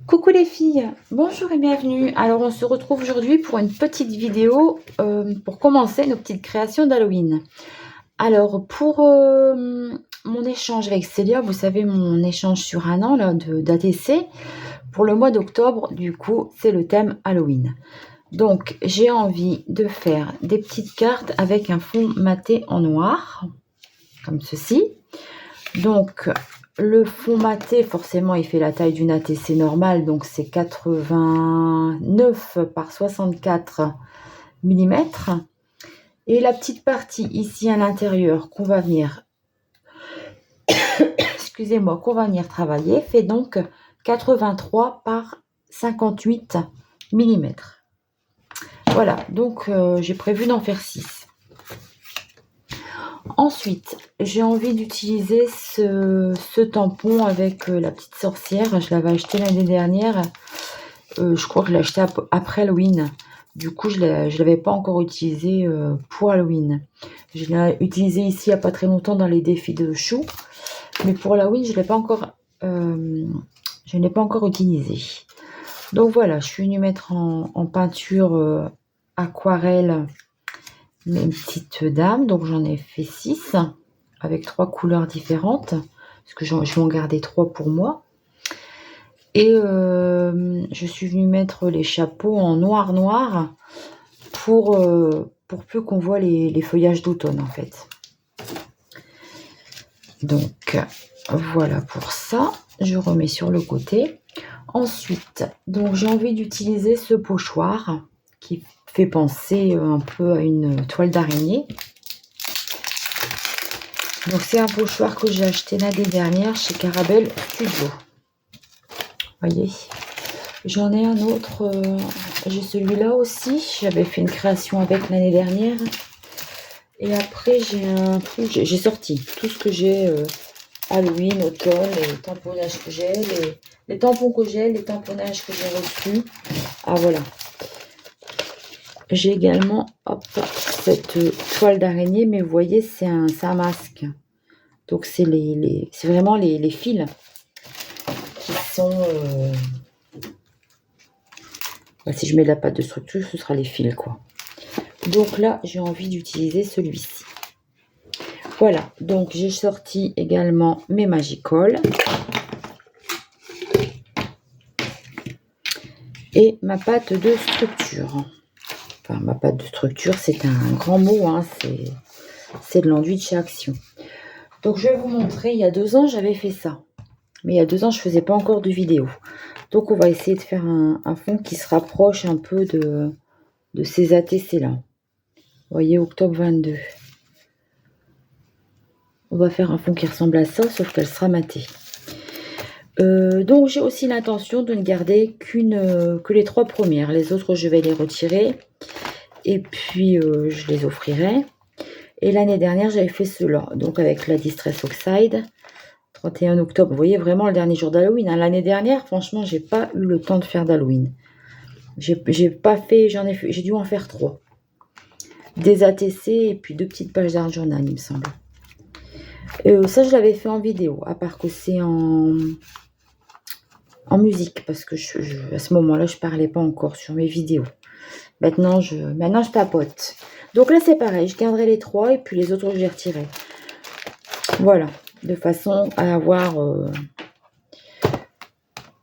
Coucou les filles, bonjour et bienvenue. Alors on se retrouve aujourd'hui pour une petite vidéo pour commencer nos petites créations d'Halloween. Alors pour mon échange avec Célia, vous savez mon échange sur un an d'ATC, pour le mois d'octobre, du coup c'est le thème Halloween. Donc j'ai envie de faire des petites cartes avec un fond maté en noir, comme ceci. Donc le fond maté, forcément, il fait la taille d'une ATC normale, donc c'est 89 par 64 mm. Et la petite partie ici à l'intérieur qu'on va venir, excusez-moi, qu'on va venir travailler, fait donc 83 par 58 mm. Voilà, donc j'ai prévu d'en faire 6. Ensuite, j'ai envie d'utiliser ce tampon avec la petite sorcière. Je l'avais acheté l'année dernière. Je crois que je l'ai acheté après Halloween. Du coup, je ne l'avais pas encore utilisé pour Halloween. Je l'ai utilisé ici il n'y a pas très longtemps dans les défis de chou. Mais pour Halloween, je ne l'ai pas encore utilisé. Donc voilà, je suis venue mettre en peinture aquarelle mes petites dames. Donc j'en ai fait 6 avec 3 couleurs différentes. Parce que je vais en garder 3 pour moi. Et je suis venue mettre les chapeaux en noir pour plus qu'on voit les feuillages d'automne en fait. Donc voilà pour ça. Je remets sur le côté. Ensuite, donc j'ai envie d'utiliser ce pochoir qui fait penser un peu à une toile d'araignée. Donc c'est un pochoir que j'ai acheté l'année dernière chez Carabel Studio. Voyez, j'en ai un autre, j'ai celui-là aussi, j'avais fait une création avec l'année dernière. Et après j'ai sorti tout ce que j'ai, Halloween, automne, les tamponnages que j'ai, les tampons que j'ai, les tamponnages que j'ai reçus. Ah voilà. J'ai également cette toile d'araignée, mais vous voyez c'est un masque. Donc c'est c'est vraiment les fils qui sont... si je mets de la pâte de structure, ce sera les fils quoi. Donc là, j'ai envie d'utiliser celui-ci. Voilà, donc j'ai sorti également mes Magicoll. Et ma pâte de structure. Enfin, ma pâte de structure, c'est un grand mot, hein, c'est de l'enduit de chez Action. Donc je vais vous montrer, il y a 2 ans, j'avais fait ça. Mais il y a 2 ans, je ne faisais pas encore de vidéo. Donc on va essayer de faire un fond qui se rapproche un peu de ces ATC là. Vous voyez, octobre 22. On va faire un fond qui ressemble à ça, sauf qu'elle sera matée. Donc j'ai aussi l'intention de ne garder que les 3 premières. Les autres, je vais les retirer. Et puis, je les offrirai. Et l'année dernière, j'avais fait cela. Donc avec la Distress Oxide. 31 octobre. Vous voyez, vraiment le dernier jour d'Halloween. Hein. L'année dernière, franchement, j'ai pas eu le temps de faire d'Halloween. J'ai pas fait, j'ai dû en faire 3. Des ATC et puis 2 petites pages d'art journal, il me semble. Ça, je l'avais fait en vidéo, à part que c'est en musique, parce que à ce moment-là, je parlais pas encore sur mes vidéos. Maintenant, je papote. Donc là, c'est pareil, je garderai les 3 et puis les autres, je les retirerai. Voilà, de façon à avoir...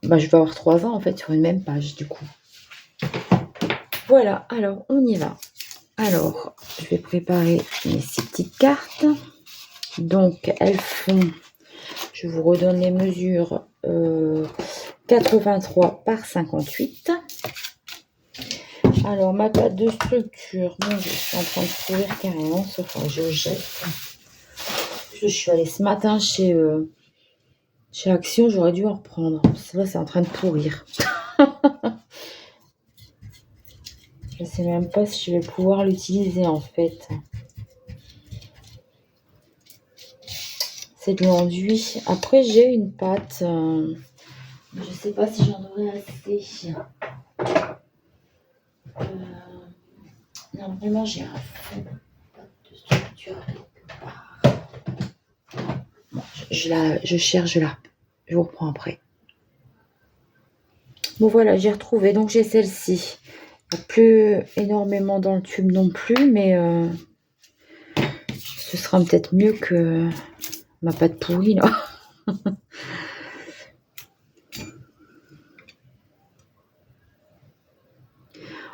je vais avoir 3 ans, en fait, sur une même page, du coup. Voilà, alors, on y va. Alors, je vais préparer mes 6 petites cartes. Donc, elles font... Je vous redonne les mesures. 83 par 58. Alors, ma pâte de structure, mon Dieu, je suis en train de pourrir carrément, sauf que je jette. Je suis allée ce matin chez Action, j'aurais dû en reprendre. C'est vrai, c'est en train de pourrir. Je ne sais même pas si je vais pouvoir l'utiliser en fait. C'est de l'enduit. Après, j'ai une pâte. Je ne sais pas si j'en aurai assez. Normalement, j'ai un fond de structure quelque part. Bon, je cherche là. Je vous reprends après. Bon voilà, j'ai retrouvé. Donc j'ai celle-ci. Plus énormément dans le tube non plus, mais ce sera peut-être mieux que ma pâte pourrie là.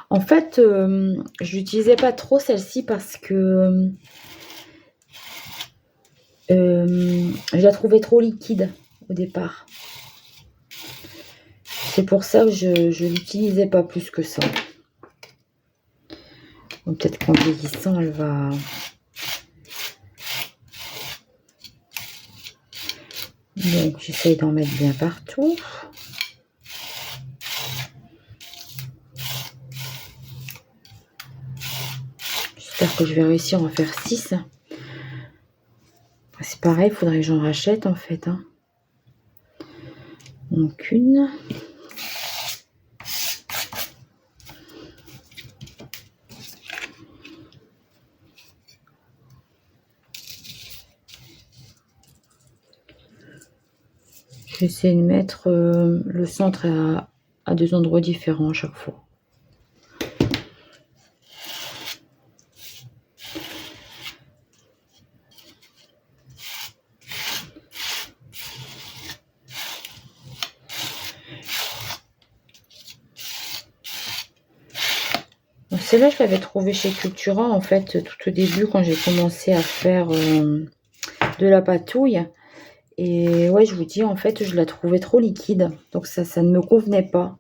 En fait, je l'utilisais pas trop celle-ci parce que je la trouvais trop liquide au départ. C'est pour ça que je l'utilisais pas plus que ça. Donc, peut-être qu'en vieillissant, elle va... Donc j'essaye d'en mettre bien partout. J'espère que je vais réussir à en faire 6. C'est pareil, il faudrait que j'en rachète en fait. Hein. Donc une. Je vais essayer de mettre le centre à 2 endroits différents à chaque fois. Celle-là, je l'avais trouvée chez Cultura, en fait, tout au début, quand j'ai commencé à faire de la patouille. Et ouais, je vous dis, en fait, je la trouvais trop liquide. Donc ça ne me convenait pas.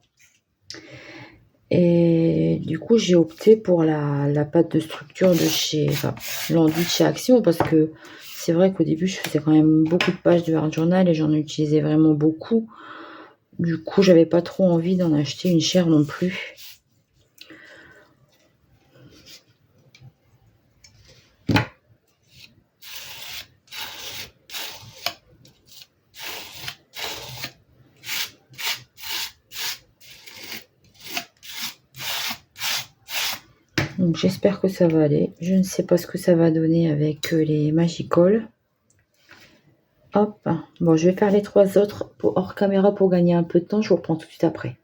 Et du coup, j'ai opté pour la pâte de structure de chez... Enfin, l'enduit de chez Action, parce que c'est vrai qu'au début, je faisais quand même beaucoup de pages de Art Journal et j'en utilisais vraiment beaucoup. Du coup, j'avais pas trop envie d'en acheter une chère non plus. Donc j'espère que ça va aller. Je ne sais pas ce que ça va donner avec les Magicoles. Hop. Bon, je vais faire les 3 autres hors caméra pour gagner un peu de temps. Je vous reprends tout de suite après.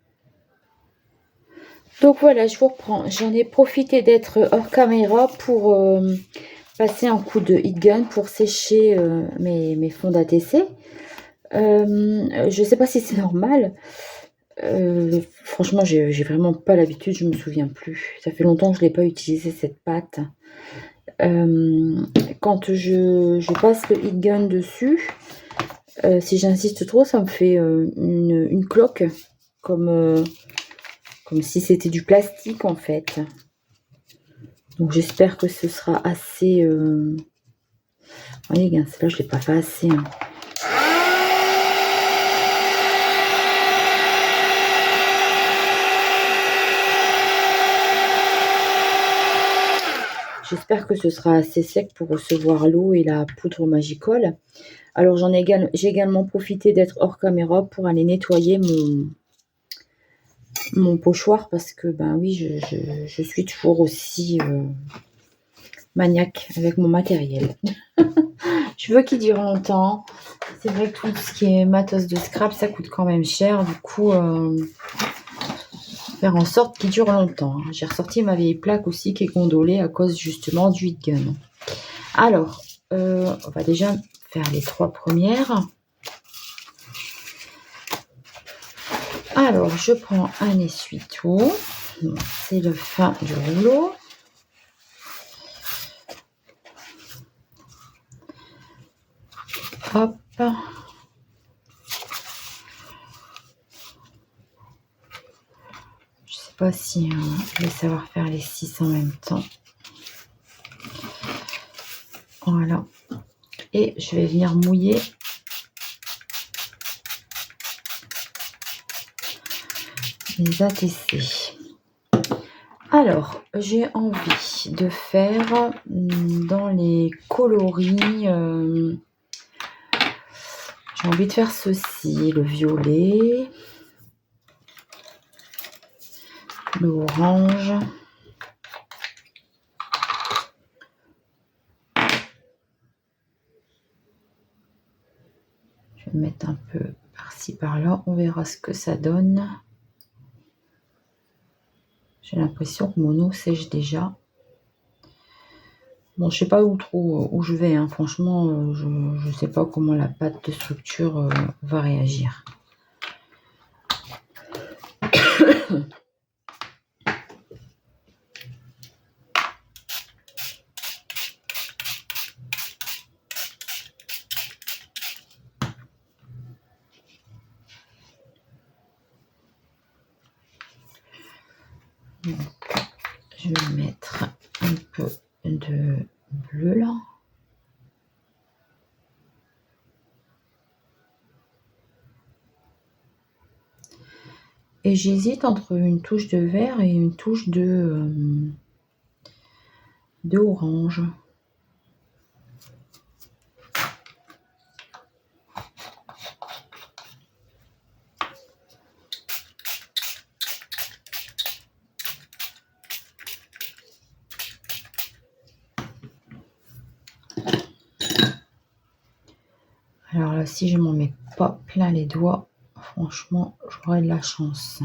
Donc voilà, je vous reprends. J'en ai profité d'être hors caméra pour passer un coup de heat gun pour sécher mes fonds d'ATC. Je ne sais pas si c'est normal. Franchement, j'ai vraiment pas l'habitude, je me souviens plus. Ça fait longtemps que je l'ai pas utilisé cette pâte. Quand je passe le heat gun dessus, si j'insiste trop, ça me fait une cloque, comme si c'était du plastique en fait. Donc j'espère que ce sera assez... Voyez, celle-là, je l'ai pas fait assez. Hein. J'espère que ce sera assez sec pour recevoir l'eau et la poudre Magicole. Alors j'ai également profité d'être hors caméra pour aller nettoyer mon pochoir parce que ben oui, je suis toujours aussi maniaque avec mon matériel. Je veux qu'il dure longtemps. C'est vrai que tout ce qui est matos de scrap, ça coûte quand même cher. Du coup, faire en sorte qu'il dure longtemps. J'ai ressorti ma vieille plaque aussi qui est gondolée à cause justement du heat gun. Alors, on va déjà faire les 3 premières. Alors, je prends un essuie-tout. C'est le fin du rouleau. Hop. Je sais pas si je vais savoir faire les 6 en même temps. Voilà. Et je vais venir mouiller les ATC. Alors, j'ai envie de faire dans les coloris, j'ai envie de faire ceci, le violet, l'orange, je vais mettre un peu par-ci par-là, on verra ce que ça donne. J'ai l'impression que mon eau sèche déjà. Bon, je sais pas où je vais, hein. Franchement, je sais pas comment la pâte de structure va réagir. Donc, je vais mettre un peu de bleu là. Et j'hésite entre une touche de vert et une touche de orange. Alors là, si je m'en mets pas plein les doigts, franchement, j'aurai de la chance.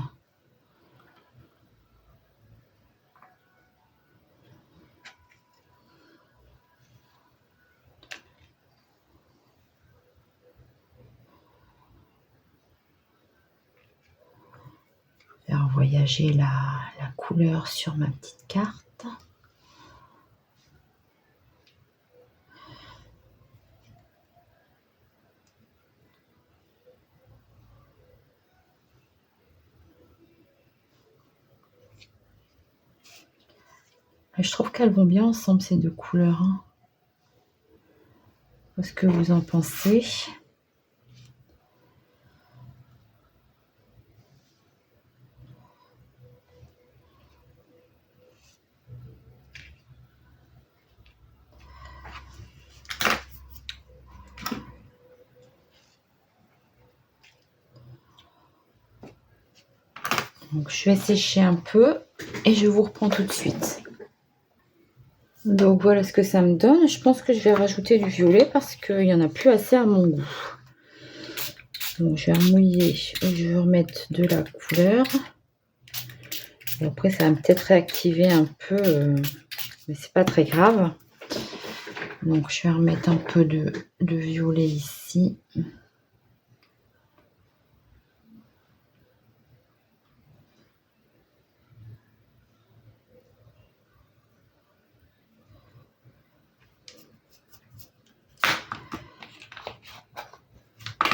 Faire voyager la couleur sur ma petite carte. Et je trouve qu'elles vont bien ensemble ces deux couleurs. Hein. Qu'est-ce que vous en pensez ? Donc je vais sécher un peu et je vous reprends tout de suite. Donc voilà ce que ça me donne. Je pense que je vais rajouter du violet parce qu'il n'y en a plus assez à mon goût. Donc je vais remouiller et je vais remettre de la couleur. Et après ça va peut-être réactiver un peu, mais c'est pas très grave. Donc je vais remettre un peu de violet ici.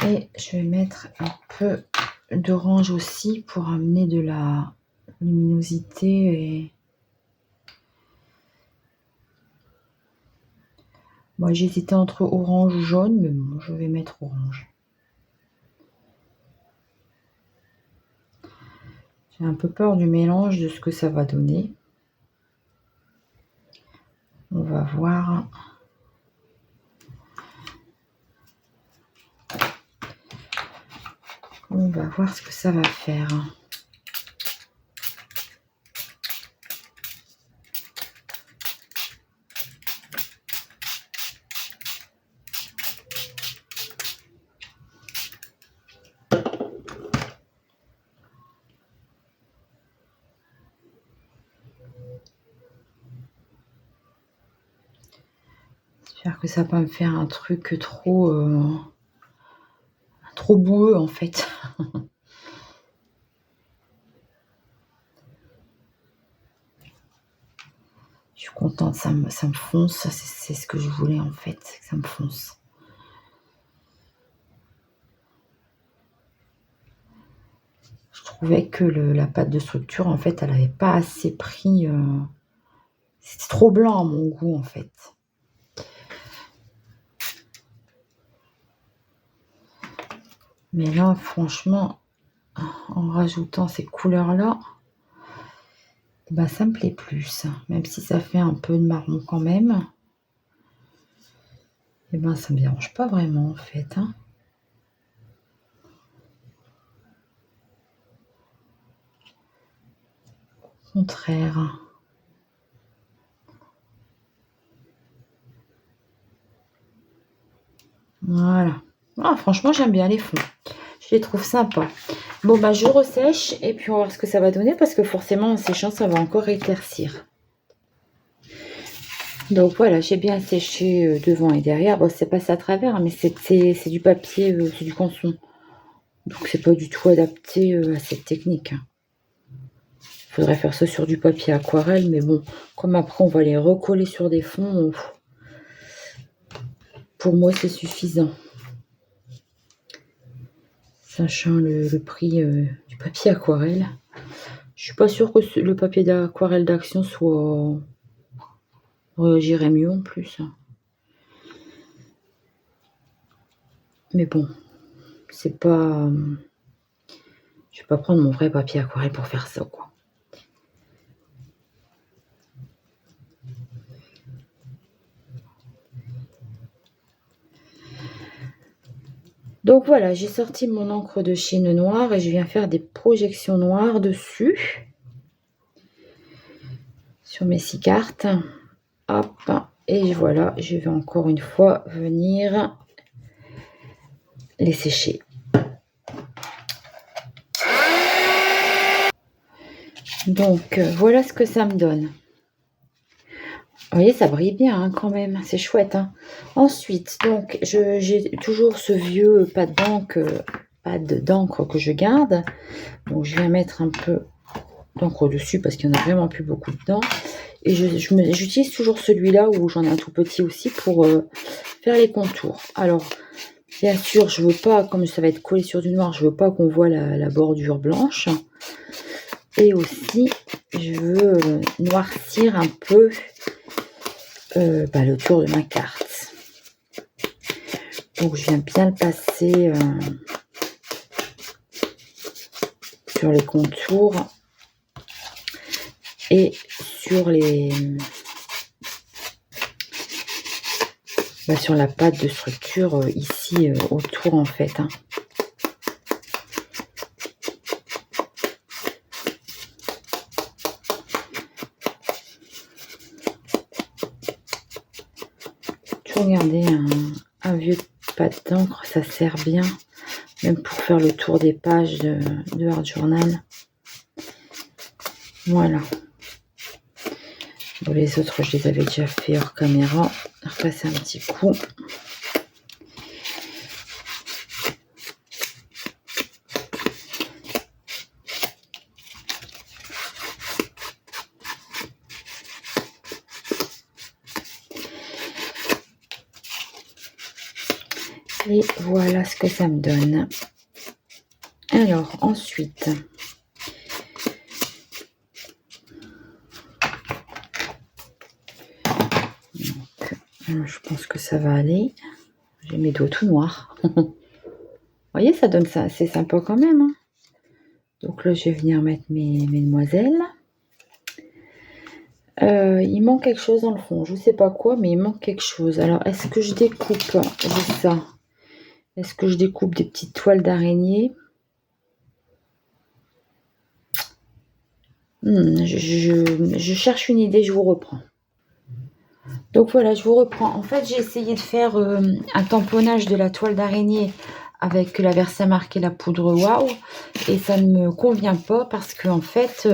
Et je vais mettre un peu d'orange aussi pour amener de la luminosité. Et moi j'hésitais entre orange ou jaune, mais bon, je vais mettre orange. J'ai un peu peur du mélange, de ce que ça va donner. On va voir. On va voir ce que ça va faire. J'espère que ça va pas me faire un truc trop boueux en fait. Je suis contente, ça me fonce, c'est ce que je voulais en fait, que ça me fonce. Je trouvais que la pâte de structure en fait, elle n'avait pas assez pris. C'était trop blanc à mon goût en fait. Mais là, franchement, en rajoutant ces couleurs-là, bah, ça me plaît plus. Même si ça fait un peu de marron quand même. Et ben, ça me dérange pas vraiment en fait. Hein. Au contraire. Voilà. Ah, franchement, j'aime bien les fonds. Je les trouve sympas. Bon, bah, je ressèche et puis on va voir ce que ça va donner parce que forcément, en séchant, ça va encore éclaircir. Donc voilà, j'ai bien séché devant et derrière. Bon, c'est passé à travers, mais c'est du papier, c'est du canson. Donc c'est pas du tout adapté à cette technique. Il faudrait faire ça sur du papier aquarelle, mais bon, comme après on va les recoller sur des fonds, pour moi c'est suffisant. Sachant le prix du papier aquarelle. Je suis pas sûre que le papier d'aquarelle d'Action soit réagirait mieux en plus. Mais bon, c'est pas... je vais pas prendre mon vrai papier aquarelle pour faire ça, quoi. Donc voilà, j'ai sorti mon encre de Chine noire et je viens faire des projections noires dessus. Sur mes 6 cartes. Hop, et voilà, je vais encore une fois venir les sécher. Donc voilà ce que ça me donne. Vous voyez, ça brille bien hein, quand même, c'est chouette. Hein. Ensuite, donc j'ai toujours ce vieux pad d'encre que je garde. Donc je viens mettre un peu d'encre dessus parce qu'il n'y en a vraiment plus beaucoup dedans. Et j'utilise toujours celui-là où j'en ai un tout petit aussi pour faire les contours. Alors, bien sûr, je veux pas, comme ça va être collé sur du noir, je veux pas qu'on voit la bordure blanche. Et aussi, je veux noircir un peu le tour de ma carte. Donc, je viens bien le passer sur les contours et sur sur la pâte de structure ici autour en fait. Hein. Regardez, un vieux pad d'encre, ça sert bien, même pour faire le tour des pages de Art Journal. Voilà. Bon, les autres, je les avais déjà fait hors caméra. Repasser un petit coup. Et voilà ce que ça me donne. Alors, ensuite, donc, je pense que ça va aller. J'ai mes doigts tout noirs. Vous voyez, ça donne ça, c'est sympa quand même. Hein. Donc là, je vais venir mettre mes demoiselles. Il manque quelque chose dans le fond. Je ne sais pas quoi, mais il manque quelque chose. Alors, est-ce que je découpe ça? Est-ce que je découpe des petites toiles d'araignée? Je cherche une idée, je vous reprends. Donc voilà, je vous reprends. En fait, j'ai essayé de faire un tamponnage de la toile d'araignée avec la Versamark et la poudre Wow. Et ça ne me convient pas parce que en fait,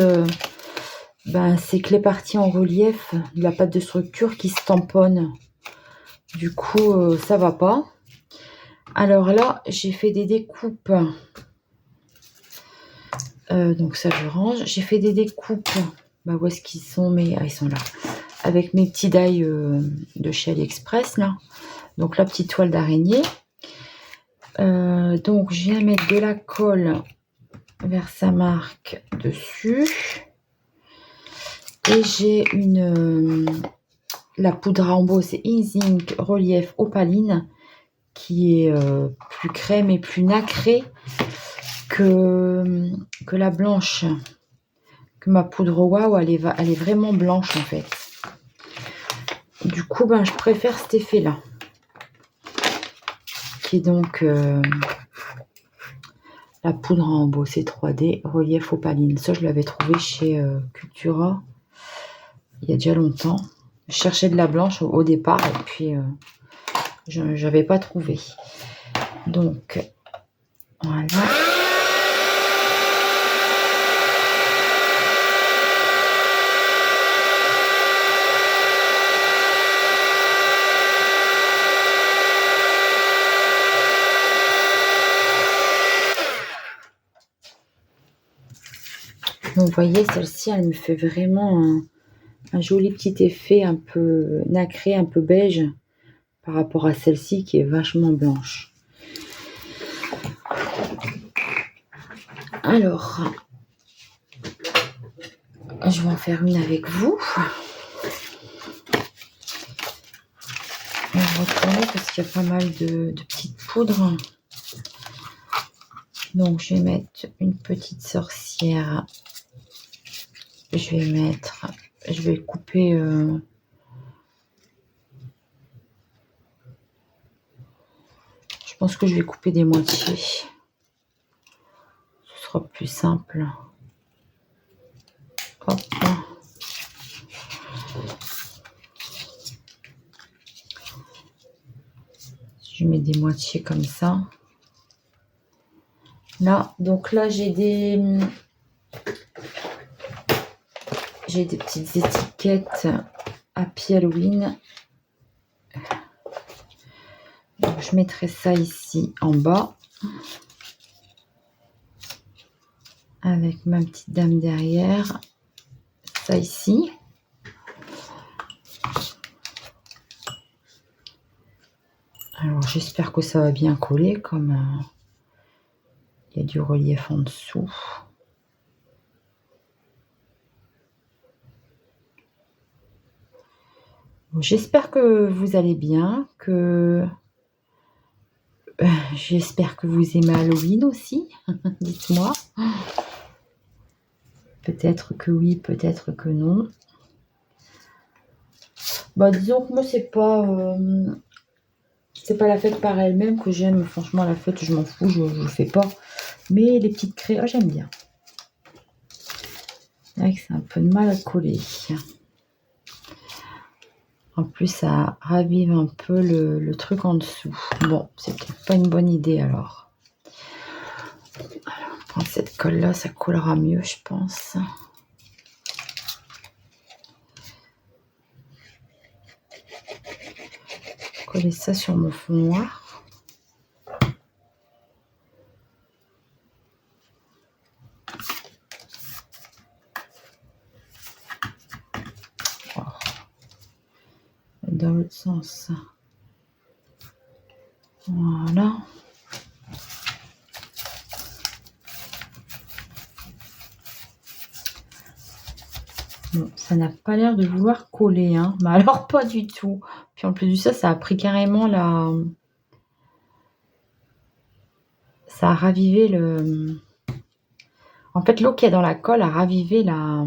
c'est que les parties en relief de la pâte de structure qui se tamponnent. Du coup, ça va pas. Alors là, j'ai fait des découpes. Donc ça, je range. J'ai fait des découpes. Où est-ce qu'ils sont? Ils sont là. Avec mes petits die de chez AliExpress, là. Donc la petite toile d'araignée. Donc je viens mettre de la colle Versamark dessus. Et j'ai la poudre à embosser Ink Relief Opaline qui est plus crème et plus nacrée que la blanche. Que ma poudre Wow, elle est vraiment blanche en fait. Du coup, je préfère cet effet-là. Qui est donc la poudre à embosser 3D Relief Opaline. Ça, je l'avais trouvé chez Cultura il y a déjà longtemps. Je cherchais de la blanche au départ et puis je n'avais pas trouvé. Donc, Voilà. Donc, vous voyez, celle-ci, elle me fait vraiment un joli petit effet un peu nacré, un peu beige par rapport à celle-ci qui est vachement blanche. Alors, je vais en faire une avec vous. On va retourner parce qu'il y a pas mal de petites poudres. Donc, je vais mettre une petite sorcière. Je vais couper. Je pense que je vais couper des moitiés. Ce sera plus simple. Hop. Je mets des moitiés comme ça. Là, donc là, j'ai des petites étiquettes Happy Halloween. Donc, je mettrai ça ici en bas. Avec ma petite dame derrière. Ça ici. Alors, j'espère que ça va bien coller comme il y a du relief en dessous. Bon, j'espère que vous allez bien, j'espère que vous aimez Halloween aussi. Dites-moi. Peut-être que oui, peut-être que non. Bah, disons que moi, c'est pas la fête par elle-même que j'aime. Franchement, la fête, je m'en fous, je ne fais pas. Mais les petites créas, j'aime bien. C'est vrai que c'est un peu de mal à coller. En plus, ça ravive un peu le truc en dessous. Bon, c'est peut-être pas une bonne idée alors. Alors, on prend cette colle-là, ça collera mieux, je pense. Coller ça sur mon fond noir. Dans l'autre sens. Voilà. Bon, ça n'a pas l'air de vouloir coller, hein. Mais alors pas du tout. Puis en plus de ça, ça a pris carrément la... Ça a ravivé le... En fait, l'eau qu'il y a dans la colle a ravivé la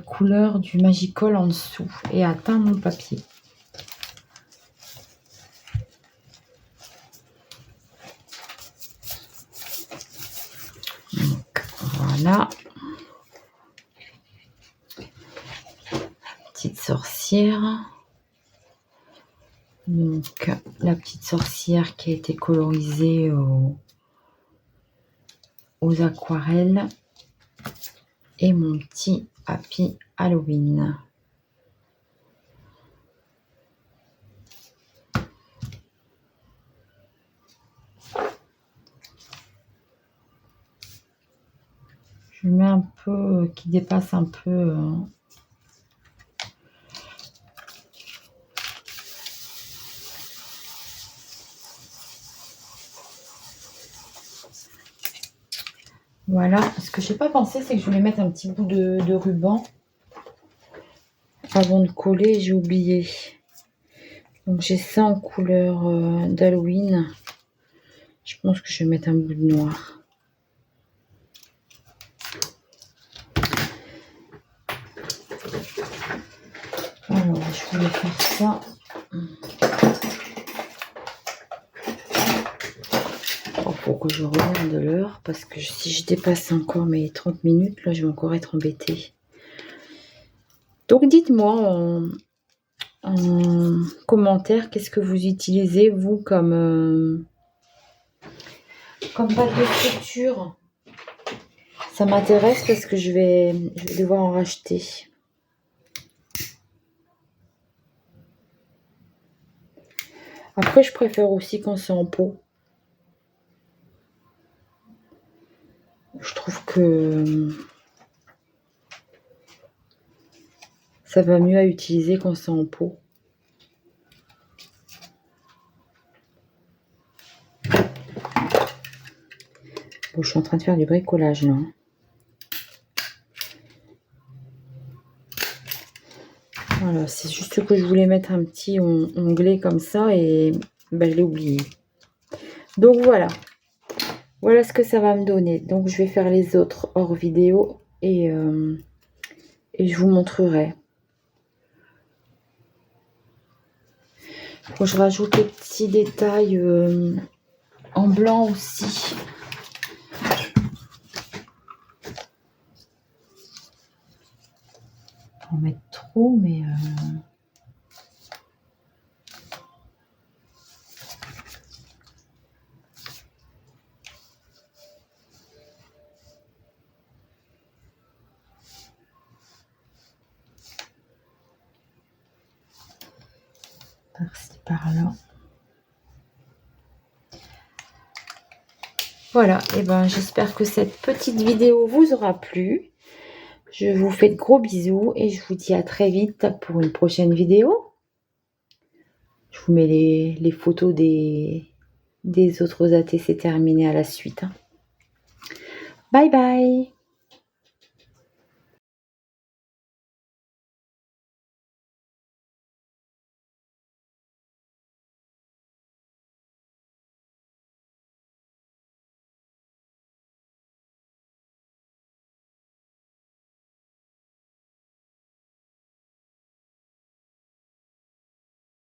couleur du Magicol en dessous et a atteint mon papier. Donc, voilà. Petite sorcière. Donc, la petite sorcière qui a été colorisée aux aquarelles. Et mon petit Happy Halloween. Je mets un peu qui dépasse un peu. Voilà. Ce que je n'ai pas pensé, c'est que je voulais mettre un petit bout de ruban avant de coller. J'ai oublié. Donc j'ai ça en couleur d'Halloween. Je pense que je vais mettre un bout de noir. Alors, je voulais faire ça. Pour que je regarde l'heure, parce que si je dépasse encore mes 30 minutes, là, je vais encore être embêtée. Donc, dites-moi en commentaire qu'est-ce que vous utilisez, vous, comme pâte de friture. Ça m'intéresse parce que je vais devoir en racheter. Après, je préfère aussi quand c'est en pot. Je trouve que ça va mieux à utiliser quand c'est en pot. Bon, je suis en train de faire du bricolage là. Voilà, c'est juste que je voulais mettre un petit onglet comme ça et ben, je l'ai oublié. Donc voilà. Voilà ce que ça va me donner. Donc je vais faire les autres hors vidéo et je vous montrerai. Bon, je rajoute les petits détails en blanc aussi. Pas en mettre trop, mais par-ci, par-là. Voilà, et ben j'espère que cette petite vidéo vous aura plu. Je vous fais de gros bisous et je vous dis à très vite pour une prochaine vidéo. Je vous mets les photos des autres ATC terminés à la suite. Bye bye!